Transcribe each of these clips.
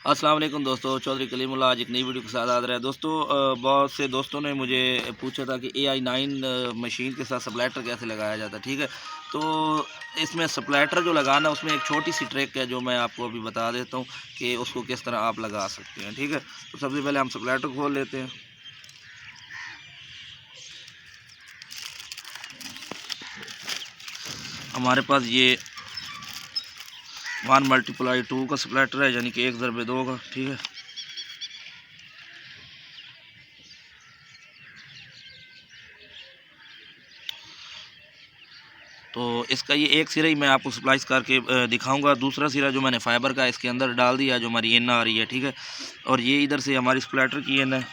अस्सलाम वालेकुम दोस्तों, चौधरी कलीमुल्लाह आज एक नई वीडियो के साथ आ रहा है। दोस्तों बहुत से दोस्तों ने मुझे पूछा था कि AI9 मशीन के साथ स्प्लैटर कैसे लगाया जाता है। ठीक है, तो इसमें स्प्लैटर जो लगाना है उसमें एक छोटी सी ट्रिक है जो मैं आपको अभी बता देता हूँ कि उसको किस तरह आप लगा सकते हैं। ठीक है, तो सबसे पहले हम स्प्लैटर खोल लेते हैं। हमारे पास ये 1×2 का स्प्लैटर है, यानी कि 1/2 का। ठीक है, तो इसका ये एक सिरा ही मैं आपको स्प्लाइस करके दिखाऊंगा। दूसरा सिरा जो मैंने फाइबर का इसके अंदर डाल दिया, जो हमारी एन आ रही है। ठीक है, और ये इधर से हमारी स्प्लैटर की एन है।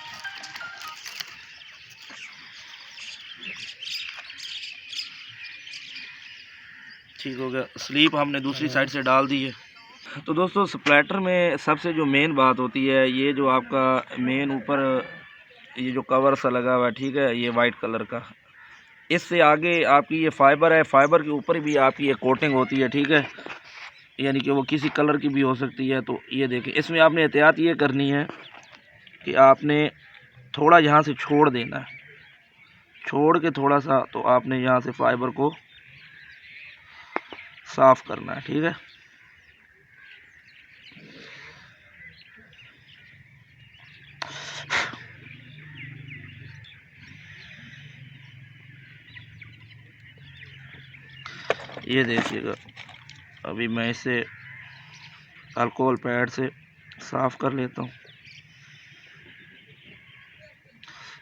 ठीक हो गया, स्लीप हमने दूसरी साइड से डाल दी है। तो दोस्तों स्प्लैटर में सबसे जो मेन बात होती है, ये जो आपका मेन ऊपर ये जो कवर सा लगा हुआ है, ठीक है, ये वाइट कलर का, इससे आगे आपकी ये फाइबर है, फाइबर के ऊपर भी आपकी ये कोटिंग होती है। ठीक है, यानी कि वो किसी कलर की भी हो सकती है। तो ये देखें, इसमें आपने एहतियात ये करनी है कि आपने थोड़ा यहाँ से छोड़ देना है, छोड़ के थोड़ा सा तो आपने यहाँ से फाइबर को साफ़ करना है। ठीक है, ये देखिएगा, अभी मैं इसे अल्कोहल पैड से साफ़ कर लेता हूँ।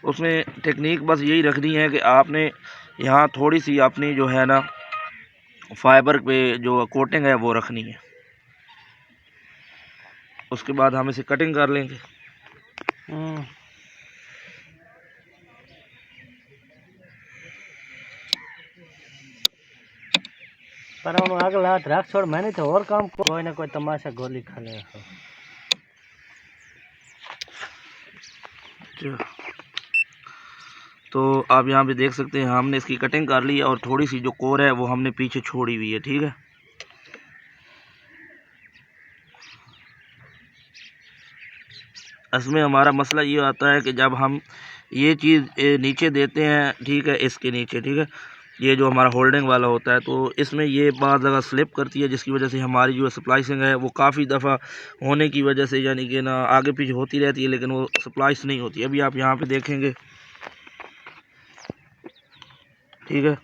उसमें टेक्निक बस यही रखनी है कि आपने यहाँ थोड़ी सी अपनी जो है ना फाइबर पे जो कोटिंग है वो रखनी है। उसके बाद हम इसे कटिंग कर लेंगे। पर हम अगला हाथ रख छोड़, मैंने तो और काम कोई ना कोई तमाशा गोली खा ले। तो आप यहाँ पे देख सकते हैं हमने इसकी कटिंग कर ली है, और थोड़ी सी जो कोर है वो हमने पीछे छोड़ी हुई है। ठीक है, इसमें हमारा मसला ये आता है कि जब हम ये चीज़ नीचे देते हैं, ठीक है, इसके नीचे, ठीक है, ये जो हमारा होल्डिंग वाला होता है, तो इसमें ये बहुत ज़्यादा स्लिप करती है, जिसकी वजह से हमारी जो स्प्लाइसिंग है वो काफ़ी दफ़ा होने की वजह से, यानी कि ना आगे पीछे होती रहती है, लेकिन वो स्प्लाइस नहीं होती। अभी आप यहाँ पे देखेंगे, ठीक है,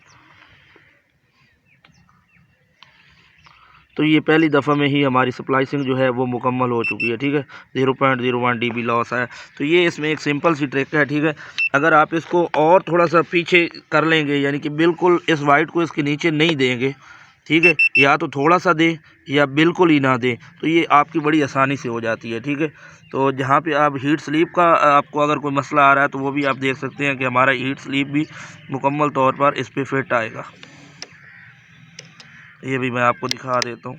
तो ये पहली दफ़ा में ही हमारी स्प्लाइसिंग जो है वो मुकम्मल हो चुकी है। ठीक है, 0.01 dB लॉस है। तो ये इसमें एक सिंपल सी ट्रिक है। ठीक है, अगर आप इसको और थोड़ा सा पीछे कर लेंगे, यानी कि बिल्कुल इस वाइट को इसके नीचे नहीं देंगे, ठीक है, या तो थोड़ा सा दें या बिल्कुल ही ना दें, तो ये आपकी बड़ी आसानी से हो जाती है। ठीक है, तो जहाँ पे आप हीट स्लीप का आपको अगर कोई मसला आ रहा है, तो वो भी आप देख सकते हैं कि हमारा हीट स्लीप भी मुकम्मल तौर पर इस पर फिट आएगा। ये भी मैं आपको दिखा देता हूँ।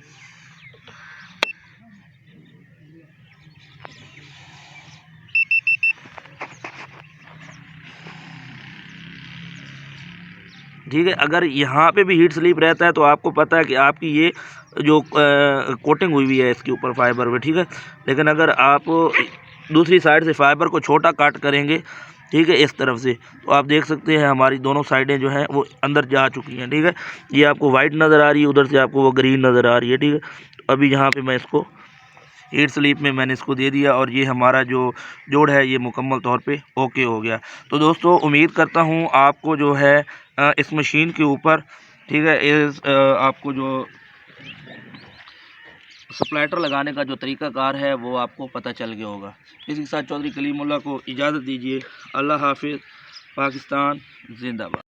ठीक है, अगर यहाँ पे भी हीट स्लीप रहता है तो आपको पता है कि आपकी ये जो कोटिंग हुई है इसके ऊपर फाइबर पे, ठीक है, लेकिन अगर आप दूसरी साइड से फाइबर को छोटा काट करेंगे, ठीक है, इस तरफ से, तो आप देख सकते हैं हमारी दोनों साइडें जो हैं वो अंदर जा चुकी हैं। ठीक है, ये आपको वाइट नज़र आ रही है, उधर से आपको वो ग्रीन नज़र आ रही है। ठीक है, तो अभी यहाँ पे मैं इसको हीट स्लीप में मैंने इसको दे दिया, और ये हमारा जो जोड़ है ये मुकम्मल तौर पे ओके हो गया। तो दोस्तों उम्मीद करता हूँ आपको जो है इस मशीन के ऊपर, ठीक है, आपको जो स्प्लैटर लगाने का जो तरीक़ाकार है वो आपको पता चल गया होगा। इसी के साथ चौधरी कलीमुल्लाह को इजाज़त दीजिए। अल्लाह हाफिज़। पाकिस्तान जिंदाबाद।